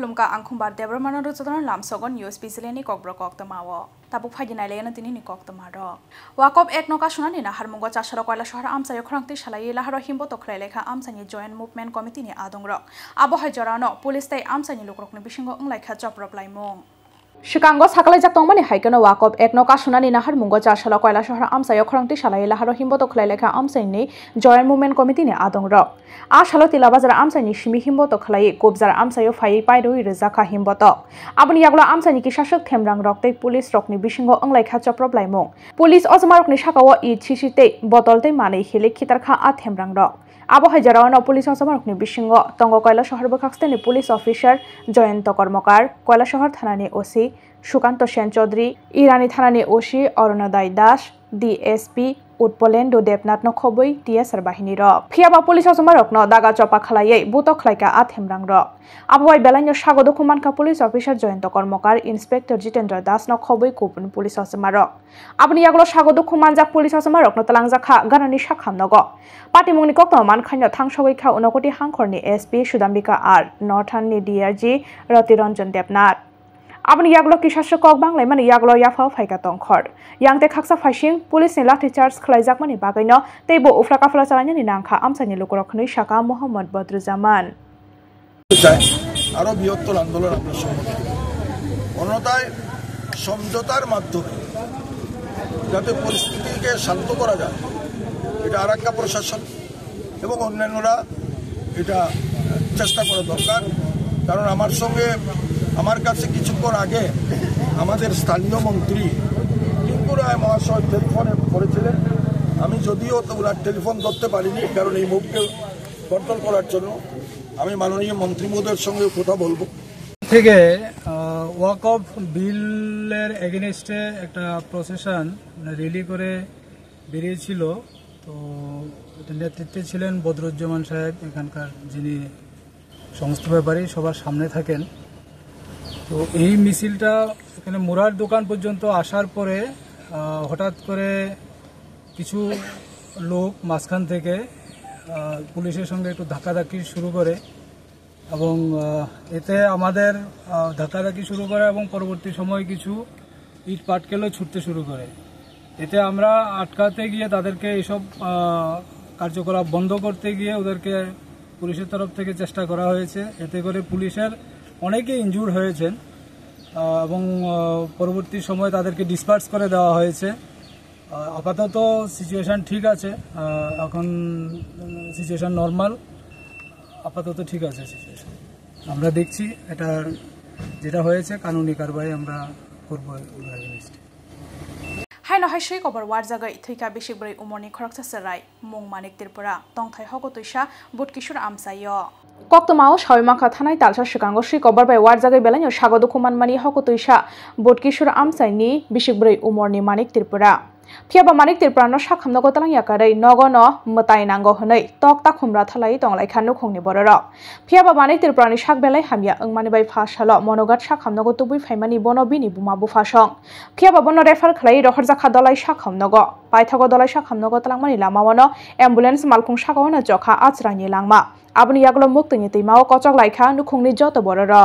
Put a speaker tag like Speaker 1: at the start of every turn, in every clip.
Speaker 1: खुलुमका आंखुंबार देब्रमाना रुजदन लामसगन news स्पेशलियानि ककब्र कक्तमाव Tabuk फाइदिनाय legend तिनि कक्तमार वाकब एक नका सुनानि ना हारमुंग चासर कयला शहर आमसाय खरांति सालाय लाहार हिमबो तखलाय लेखा आमसानि जॉइंट मुभमेंट कमिटिनि आदंग्र आबहाय जरानो पुलिस तै आमसानि लुक्रकनि बिसिंग अंलायखा चप्रप्लायमुं Chicago sakalai jak tongmani haikano wakop ekno kasunani nahar mungo charsala koila shahar amsayo khorangti salai laharo himbo to khlai lekha amsaini joint movement committee ni adongrok a shalo tilabazar amsaini shimi himbo to khlai kobjar amsayo phai paidoi rezakha himbo to aboni yaglo amsaini ki shashak themrang roktei police rokni bisingo anglai kha choproplaimung police ozmarokni shakawo I chisite botolte mane hile khitarkha a themrang rok আবহাওয়া জরানো police অসমারকনি বিশিঙ্গ তঙ্গ কয়লা শহর বখাস্তেনি police officer Jayanta কর্মকার কয়লা শহর থানানি OC Sukanta Sen Chowdhury ইরানি থানানি OC অরুণোদয় Das DSP Utpalendu Debnath নখবই TSR বাহিনী rock ফিয়াবা police অসমারকন দাগা চপা খালাইয়ে বুতক খালাইকা আথেমরাং rock আবহাওয়া বেলাইনো স্বাগত খুমানকা police officer Jayanta Karmakar inspector Jitendra Das নখবই কুপন পুলিশ অসমারক আপনি ইয়াগলো স্বাগত খুমানজাক পুলিশ অসমারক নতলাংজাখা গানানি সাখামনগ পাটিমুংনি কক্তমান খান্য থাংসগৈখা উনকোটি হাংখরনি এসপি সুদাম্বিকা আর নর্থাননি ডিআরজি রতিরঞ্জন দেবনাথ আপনি ইয়াগলো কিশাস্য কক বাংলাই মানে ইয়াগলো ইয়াফাও ফাইকা তংখর ইয়াংতে খাকসা ফাইসিং পুলিশনি লাঠি চার্জ খালাইজাক মানে বাগাইনো তেইবো উফলা কাফলা চালাইনি নাংখা আমসানি লোকরক্ষণই শাখা মোহাম্মদ বদরুজ্জামান
Speaker 2: আরো বৃহত্তর আন্দোলন আমরা সংগঠিত অন্যথায় সমঝোতার মাধ্যমে যাতে পরিস্থিতিকে শান্ত করা যায় এটা আরাক্কা প্রশাসন এবং অন্যান্যরা এটা চেষ্টা করা দরকার কারণ আমার কাছে কিছুক্ষণ আগে আমাদের স্থানীয় মন্ত্রী টিঙ্কু রায় মহাশয় টেলিফোনে করেছিলেন আমি যদিও তো ওনার টেলিফোন ধরতে পারিনি কারণ এই মুভকে কন্ট্রোল করার জন্য আমি মাননীয় মন্ত্রী মহোদয়ের সঙ্গে কথা বলবো
Speaker 3: থেকে ওয়াকফ বিলের এগেইনস্টে একটা প্রসেশন রেলি করে বেরিয়েছিল তো এটা নেতৃত্বে ছিলেন বদরুজ্জামান সাহেব এখানকার যিনি সমস্ত ব্যাপারই সবার সামনে থাকেন তো এই মিছিলটা এখানে মুরার দোকান পর্যন্ত আসার পরে হঠাৎ করে কিছু লোক মাঝখান থেকে পুলিশের সঙ্গে একটু ধাক্কাধাক্কি শুরু করে এবং এতে আমাদের ধাক্কাধাক্কি শুরু করে এবং পরবর্তী সময় কিছু ইট পাটকেলও ছুটতে শুরু করে এতে আমরা আটকাতে গিয়ে তাদেরকে এইসব কার্যকলাপ বন্ধ করতে গিয়ে ওদেরকে পুলিশের তরফ থেকে চেষ্টা করা হয়েছে এতে করে পুলিশের অনেকে ইনজুর হয়েছেন এবং পরবর্তী সময় তাদেরকে ডিসপার্স করে দেওয়া হয়েছে আপাতত সিচুয়েশন ঠিক আছে এখন সিচুয়েশন নর্মাল আপাতত ঠিক আছে সিচুয়েশন আমরা দেখছি এটা যেটা হয়েছে কানুনি কারবাই আমরা করব
Speaker 1: হাই নহয় সেই কবৰ ৱাৰ জাগাই থৈকা বেছি বৰে উমনি খৰকছা সেৰাই মুং মানিক তিৰপৰা তংথাই হগতৈসা বুটকিশোর আমসায় কক্তমাও সাইমাখা থানায় তালসা শিকাঙ্গ সেই কবৰ বাই ৱাৰ জাগাই বেলাইনো স্বাগত খুমানমানি হগতৈসা বুটকিশোর আমসাইনি বেছি বৰে উমনি মানিক তিৰপৰা ফিয়াবা মানিক তিরপ্রানো সাখামনগো তালাং ইয়াকাरै নগনো মতাই নাঙ্গো হनै tok ta khumra thalai tonglai khanu khongni bororo ফিয়াবা মানিক তিরপ্রানি সাক বেলাই হামিয়া 응মানি বাই ফাশালো মনোগাত সাখামনগো তুবুই ফাইমানি বনবিনি বুমা বুফাসং ফিয়াবা বন রেফার খালাই রহর জাখা দলাই সাখামনগো পাইথাগো দলাই সাখামনগো তালাংমানি লামাওনো অ্যাম্বুলেন্স মালখুং সাগাওনো জখা আচরানি langma abni yaglo muktini teimaও কচক লাইখা নুখুংনি যত বড়রা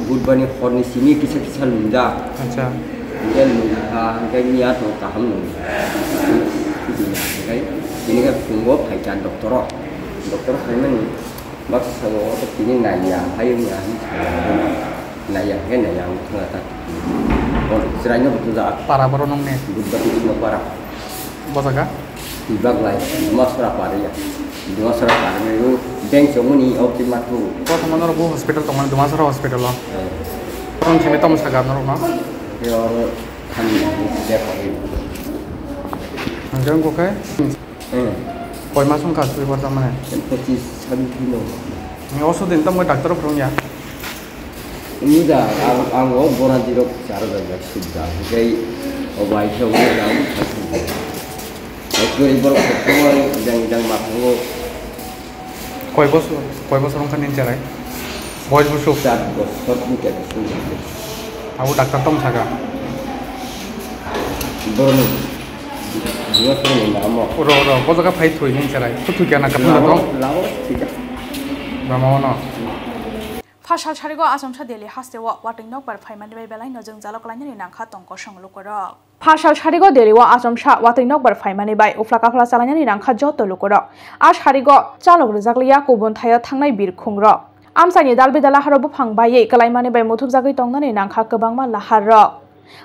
Speaker 4: বুধবানি হরনি সিনি কিসা কিসা লুন্দা
Speaker 3: আচ্ছা
Speaker 4: dan cái nia to kaham no cái ini kan tunggu paikan doktor Simon bác sao có tin này ya hay ya này ya cái này yang ngata còn seranya betul tak
Speaker 3: para beronong nih
Speaker 4: betul itu para
Speaker 3: bosaga
Speaker 4: tibak lai masra para ya masra para itu bank semua ni optimat tu
Speaker 3: kok teman orang hospital teman itu masra hospital lah orang sini tamu segar normalYor
Speaker 4: kami dia pakai.
Speaker 3: Jangan kau kaya? Kau masuk kasus pertama ni.
Speaker 4: Pasti sabi kilo.
Speaker 3: Ni osu dintam ke dokter perlu ya?
Speaker 4: Ini dah, anggo boran dirok cara dah sudah. Jadi obat itu orang dah. Aku ibu semua yang makan
Speaker 3: kau bos orang kan incerai. Bos busuk.
Speaker 4: Bos bukan sudah.
Speaker 3: Aku dokter tom saga.
Speaker 4: Borno. Dia tu ni nama.
Speaker 3: Oro, kau jaga fight huई ni cerai. Kau tu kena kapal dong.
Speaker 4: Lawas tidak.
Speaker 5: Brahmana.
Speaker 1: Fashal Sharigo Asomsha Daily Hastewa, Watting Nokbar Fiman Belino Jung Zaloklan in Nanka Tonko Shongolokoro. Fashal Sharigo Daily Asomsha, Watting Nokbar Fimani by Uflaka Salan in Nanka Joto Lokoro. Ash Harigo, Chalok Zaklia, Kubun Taya Tangai Bir Kungro. Amsani Dalbi the Laharabu Pang by Kalaimani by Motuzaki Tongan in Nanka Kabama Lahara.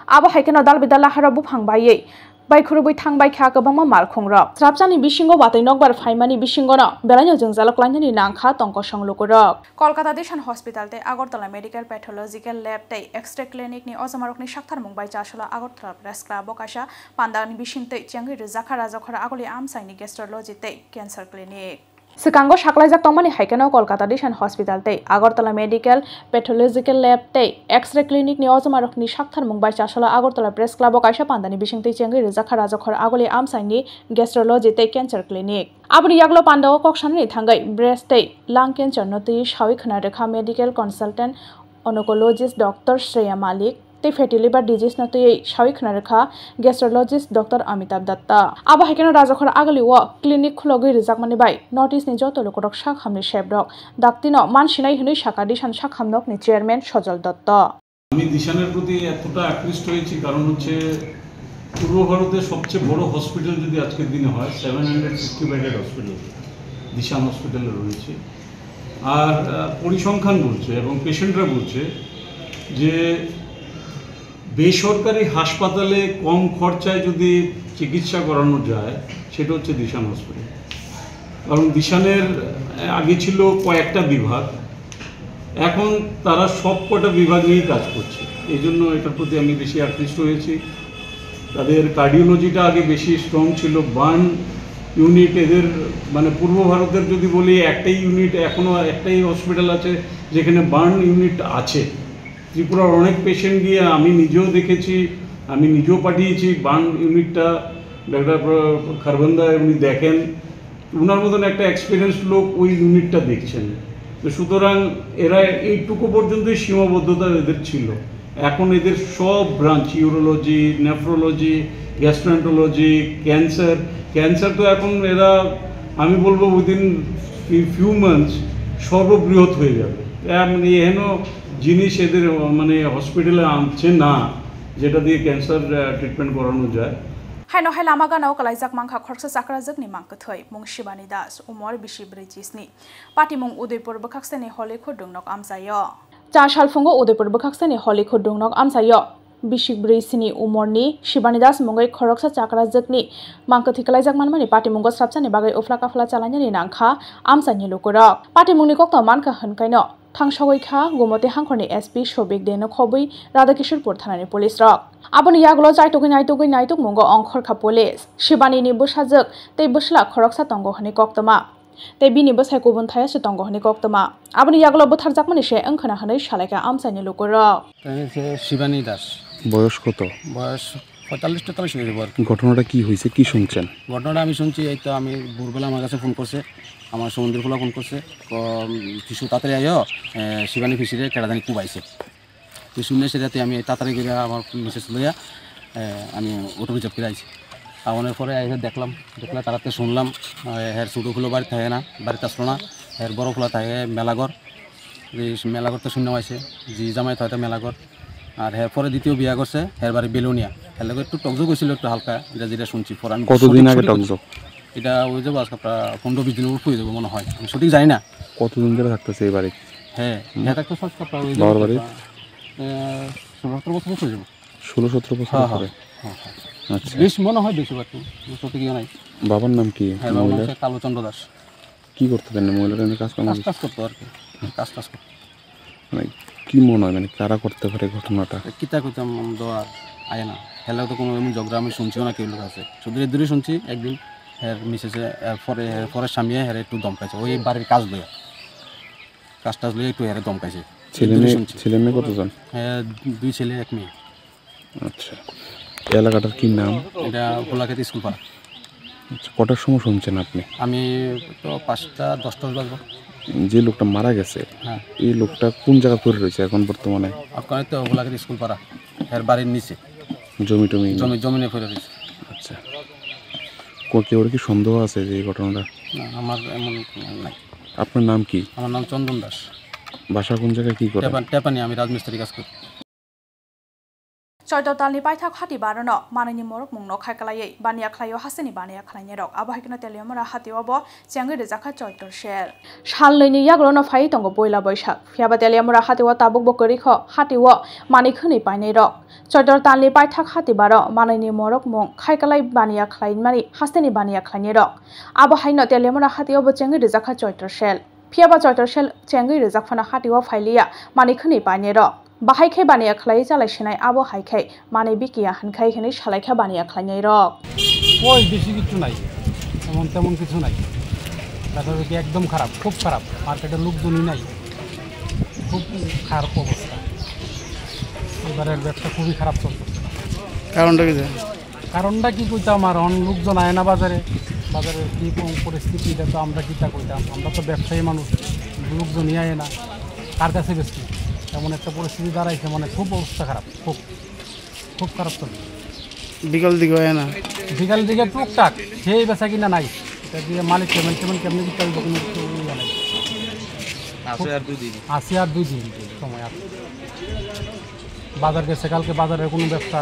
Speaker 1: Aba Haikano Dalbi the Laharabu Pang by By Kurubi Tang by Kakabama Malkungra. Trapsani Bishingo, what a nogbar Fimani Bishingona, Belano Zalaklan in Nanka, Tonko Shong Lokoro. Kolkata Dishan Hospital, the Agortala Medical Pathological Lab, the Extra Clinic, ni Osamarokni Shaktar Mumbai Chashala, Agortra, Rescla, Bokasha, Pandan Bishinte, Changi, Zakara Zakara Agoli Amsani Gastrology, Cancer Clinic. Sekango Shaklaiza Tomani Haikano, Kolkata Dishan Hospital, the Agortala Medical Pathological Lab, the X-ray Clinic, ni Osamarokni Shaktar Mumbai Chashala, Agortala Press Club, Bokasha, Pandani Bishinte, Changi, Zakara Zakara Agoli Amsani Gastrology, Cancer Clinic. Abri Yaglo Pando Kokshani Tangai, Breast, Lung Cancer, Notish, Hawi Kanadaka Medical Consultant, Oncologist Dr. Shreya Malik. The fatty liver disease na tuye Shawik Naraka, gastrologist Dr. Amitabh Datta. Aba Hakeno Razakor Agaliwa, clinic Kulogi Rizakmani by, notice Nijoto Lokorok Shak Hamni Shebdok, Daktino, Manshina Huni Shakadish and Shak Hamnok ni Chairman Shojal Datta.
Speaker 6: আমি দিশানের প্রতি এতটা আকৃষ্ট হয়েছি কারণ হচ্ছে পূর্ব ভারতের সবচেয়ে বড় হসপিটাল যদি আজকের দিনে হয় 760 বেডেড হসপিটাল দিশান হসপিটালে রয়েছে আর পরিসংখ্যান বলছে এবং পেশেন্টরা বলছে যে বেসরকারি হাসপাতালে কম খরচায় যদি চিকিৎসা করানো যায় সেটা হচ্ছে দিশান হসপিটাল কারণ দিশানের আগে ছিল কয়েকটা বিভাগ এখন তারা সবকটা বিভাগ নিয়ে কাজ করছে এইজন্য এটার প্রতি আমি বেশি আকৃষ্ট হয়েছি তাদের কার্ডিওলজিটা আগে বেশি স্ট্রং ছিল বার্ন ইউনিট এদের মানে পূর্ব ভারতের যদি বলি একটাই ইউনিট এখনো একটাই হসপিটাল আছে যেখানে বার্ন ইউনিট আছে ত্রিপুরার অনেক পেশেন্ট গিয়ে আমি নিজেও দেখেছি আমি নিজেও পাঠিয়েছি বার্ন ইউনিটটা ডাক্তার খারবন্দা উনি দেখেন ওনার মতন একটা এক্সপিরিয়েন্স লোক ওই ইউনিটটা দেখছেন তো সুতরাং এরা এইটুকু পর্যন্তই সীমাবদ্ধতা এদের ছিল এখন এদের সব branch urology nephrology gastroenterology cancer তো এখন এরা আমি বলবো উইদিন ফিউ মান্থস সর্ববৃহৎ হয়ে যাবে এহেন জিনিস এদের মানে হসপিটালে আনছে না যেটা দিয়ে ক্যান্সার ট্রিটমেন্ট করানো যায়
Speaker 1: Haino Helama Ganao Kalaisak Manka Korsa Sakrazak ni Mankatoi, Mung Shibani Das, Umor Bishibrijisni. Pati Mung Udipur Bakaksani Holy Kudungnok Amsayo. Jashal Fungo Udipur Bakaksani Holy Kudungnok Amsayo. Bishibrisini Umorni, Shibani Das Mungai Koroksa Sakrazakni, Mankatikalizak Manmani, Pati Mungos Sapsani Bagay Uflaka Flachalani Nanka, Amsani Lukurok. Pati Munikokta Manka Hankaino. Tangshawaika, Gumote Hankoni SP Shobik Deno Kobi, Radakishur Purtanani Police Rock. Abon Yaglo Zaitogi Naituk Mungo Onkorka Police. Shibani ni Bushazuk, they Bushla Koroksa Tongo Honikoktama. They bini Bushakubun Tayas Tongo Honikoktama. Abon Yaglo Butarzakmanishe, Unkana Hane Shalaka Amsani Lukuro.
Speaker 5: Shibani Das.
Speaker 3: বয়স কত
Speaker 5: বয়স 45-43 হয়ে যাবে
Speaker 3: ঘটনাটা কি হয়েছে কি শুনছেন
Speaker 5: ঘটনাটা আমি শুনছি এই তো আমি ভোরবেলা আমার কাছে ফোন করছে আমার সমুদ্র খোলা ফোন করছে কিছু তাড়াতাড়ি আইও শিবানী ফিশিরে কেড়াদানি কুবাইছে তো শুনে সেটাতে আমি তাড়াতাড়ি করে আমার মেসেজ লইয়া আমি অটো রিজার্ভ করে আইছি আওয়ানোর পরে এসে দেখলাম তাড়াতাড়ি শুনলাম হের ছোটো খোলো বাড়ি থাকে না বাড়িতে আসলো না হের বড় খোলা থাকে মেলাঘর এই মেলাঘর তো শূন্য হয়েছে জি জামাই থাকে মেলাঘর আর হের পরে দ্বিতীয় বিয়া করছে হের বাড়ি বেলুনিয়া হের লগে একটু টকজক হয়েছিল একটু হালকা যেটা শুনছি পরে আমি
Speaker 3: কতদিন আগে টকজক
Speaker 5: এটা ওই যাবো আজকে প্রায় 15-20 দিনের উপর হয়ে যাবো মনে হয় আমি সঠিক জানি না
Speaker 3: কতদিন ধরে থাকতেছে এই বাড়ি
Speaker 5: হ্যাঁ থাকতে প্রায় 17 বছর হয়ে যাবো 16-17 বছর ধরে আচ্ছা বেশ মনে হয় বেশি বাড়তি সঠিক নাই
Speaker 3: বাবার নাম কি
Speaker 5: মহিলার কালোচন্দ্র দাস
Speaker 3: কি করতে দেন মহিলারা কাজ
Speaker 5: করতো আর কি কাজ করতো
Speaker 3: মানে কি মনে হয় মানে কারা করতে পারে ঘটনাটা
Speaker 5: কিতা করতাম দেওয়ার আয় না হেলা তো কোনো এমন ঝগড়া আমি শুনছিও না কেউ লোক আছে শুধু দূরে শুনছি একদিন হের মিসেসে পরের স্বামী হের একটু দমকাইছে ওই বাড়ির কাজ লইয়া কাজটা লইয়া একটু হেরে দমকাইছে
Speaker 3: ছেলে মেয়ে কতজন
Speaker 5: হ্যাঁ 2 ছেলে 1 মেয়ে
Speaker 3: আচ্ছা এলাকাটার কি নাম
Speaker 5: এটা গোলাঘাট স্কুল পাড়া
Speaker 3: আচ্ছা কটার সময় শুনছেন আপনি
Speaker 5: আমি তো 5টা-10টা বাজবো
Speaker 3: যে লোকটা মারা গেছে
Speaker 5: হ্যাঁ
Speaker 3: এই লোকটা কোন জায়গা পড়ে রয়েছে এখন বর্তমানে
Speaker 5: আপনার তো গোলাঘাট স্কুল পাড়া এর বাড়ির নিচে জমিনে পড়ে রয়েছে
Speaker 3: আচ্ছা কেউ কি সন্দেহ আছে যে এই ঘটনাটা
Speaker 5: না আমার এমন নাই
Speaker 7: আপনার নাম কি?
Speaker 5: আমার নাম চন্দন দাস।
Speaker 7: বাসা কোন জায়গায়, কি করেন?
Speaker 5: টেপানি, আমি রাজমিস্ত্রি কাজ করি।
Speaker 1: চৈততালনি পাইথাক হাতি বারনো মাননি মরক মুংনো খাইকালাই বানিয়া খালাयो हासिनि बानिया खालायनि रक आबहायकनो तेलियमरा हातियावबो चेंगै रिजाखा चैतर शेल सालनैनि याग्रनो फाइ तंगो बयला बैसाख फियाबा तेलियमरा हातिवा ताबुक बकरिख हातिवो मानिखोनि पाइनै रक चैतर तालनि पाइथाक हाति बारो माननि मरक मुं खाइकालाई बानिया खालायनि हासिनि बानिया खालायनि रक आबहायनो तेलियमरा हातियावबो चेंगै रिजाखा चैतर शेल फियाबा चैतर शेल चेंगै रिजाखफाना हातिवा फाइलिया मानिखोनि पाइनै रक बाहायखे बानिया खलाई चालायसिनाय आबो हायखे माने बिकिया हानखाय हेनै सालायखा बानिया खलायनाय रक
Speaker 3: ওই বেশি কিছু নাই, তেমন কিছু নাই। ব্যবসা একদম খারাপ, খুব খারাপ। মার্কেটের লোকজনই নাই, খুব খারাপ অবস্থা। এবারের ব্যবসা খুবই খারাপ চলছে। কারণটা কি কইতাম, আর লোকজন আয় না বাজারে। বাজারের কি পরিস্থিতি এটা তো আমরা কিতা কইতাম। আমরা তো ব্যবসায়ী মানুষ, লোকজনই আয় না, কার কাছে বেশি এমন একটা পরিস্থিতি দাঁড়াইছে, মানে খুব অবস্থা খারাপ, খুব খুব খারাপ চলছে।
Speaker 8: বিকাল দিকে হয় না,
Speaker 3: বিকাল দিকে টুকটাক সেই বেচা কিনা নাই। এটা দিয়ে মালিক পেমেন্ট কেমনি দিতে হবে কোনো নাই। আসি আর 2 দিন সময় আছে। বাজার গেছে কালকে, বাজারের কোনো ব্যবসা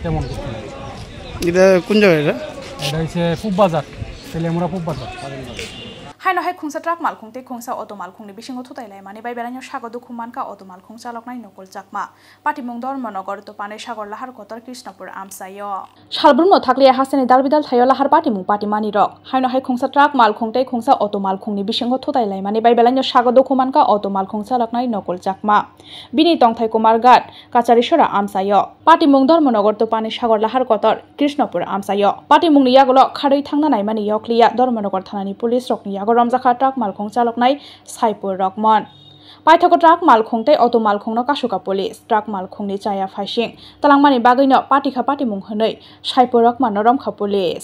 Speaker 3: তেমন কিছু নাই।
Speaker 8: এটা কোন জায়গায়?
Speaker 3: এটা হচ্ছে পূব বাজার, তেলিয়ামুড়া পূব বাজার।
Speaker 1: हायनो हाय खुंसा ट्राक मालखुंते खुंसा अटो मालखुंनि बिसिङाव थुतायलाय माने बाय बेलायनो सागो दुखु मानका अटो मालखुं चालकनाय नकल चाकमा पाटिमुं धर्मनगर तो पाने सागर लाहार कतर कृष्णपुर आमसायो सालब्रुमनो थाकलिया हासेनि दालबिदाल थायो लाहार पाटिमुं पाटिमानि रक हायनो हाय खुंसा ट्राक मालखुंते खुंसा अटो मालखुंनि बिसिङाव थुतायलाय माने बाय बेलायनो सागो दुखु मानका अटो मालखुं चालकनाय नकल चाकमा बिनि तंथाय कुमार गाट काचारिसरा आमसायो पाटिमुं धर्मनगर तो पाने सागर लाहार कतर कृष्णपुर आमसायो पाटिमुंनि यागलो खारै थांना नायमानि यक्लिया धर्मनगर थानानि पुलिस रकनि यागो रमजाखा ट्राक मालखुं चालकनाय साइपुर रकमन पाइथाको ट्राक मालखुंते अटो मालखुंनो कासुका पुलिस ट्राक मालखुंनि चाया फाइसिं तलांमानि बागैनो पाटिखा पाटिमुं हनै साइपुर रकमानो रमखा पुलिस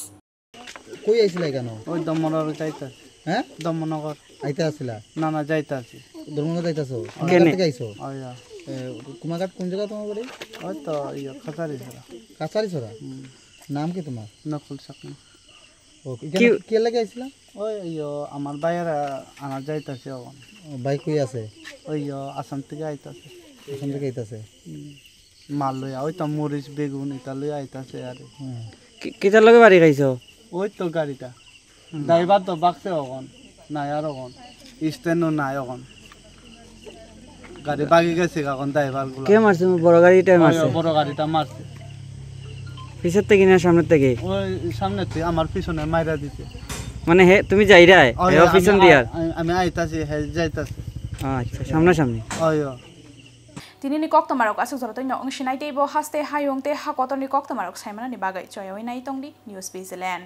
Speaker 9: কই আইছিলা কেন?
Speaker 8: ওই দমনগর যাইতা।
Speaker 9: হ্যাঁ,
Speaker 8: দমনগর
Speaker 9: আইতে আসছিলা?
Speaker 8: না না যাইতা আছি।
Speaker 9: ধর্মনগর যাইতাছো?
Speaker 8: কেনে
Speaker 9: থেকে আইছো?
Speaker 8: আইয়া
Speaker 9: কুমারঘাট কোন জায়গা তোমার বাড়ি?
Speaker 8: ওই তো ইয়া খাতারি ছড়া।
Speaker 9: কাছারি ছড়া। নাম কি তোমার?
Speaker 8: নকুল চাকমা।
Speaker 9: ওকে, কি কে লাগে আইছিলা?
Speaker 8: ওই ইয়া আমার বাইরে আনা যাইতাছে এখন।
Speaker 9: বাইক কই আছে?
Speaker 8: ওই ইয়া আসাম থেকে আইতাছে।
Speaker 9: আসাম থেকে আইতাছে।
Speaker 8: মাল লইয়া ওই তো মরিচ বেগুন এটা লইয়া আইতাছে আরে।
Speaker 10: কিটার লগে বাড়ি খাইছো?
Speaker 8: ওই তো গাড়িটা ড্রাইভার তো বাকছে এখন নাই আর এখন স্ট্যান্ডও নাই এখন গাড়ি বাগি গেছে এখন ড্রাইভার গুলো।
Speaker 10: কে মারছে? বড় গাড়িটা মারছে?
Speaker 8: বড় গাড়িটা মারছে।
Speaker 10: পিছের থেকে না সামনের থেকে?
Speaker 8: ওই সামনে থেকে আমার পিছনে মাইরা দিছে।
Speaker 10: মানে হে তুমি যাইরাই হে পিছন দিয়ার?
Speaker 8: আমি আইতাছি হে যাইতাছি।
Speaker 10: আচ্ছা, সামনাসামনি।
Speaker 8: ওই
Speaker 1: তিনি ni kok tamarok asuk joro toino ongsinai teibo haste hayongte hakotoni kok tamarok saimana ni bagai choyoi nai tongdi News Zealand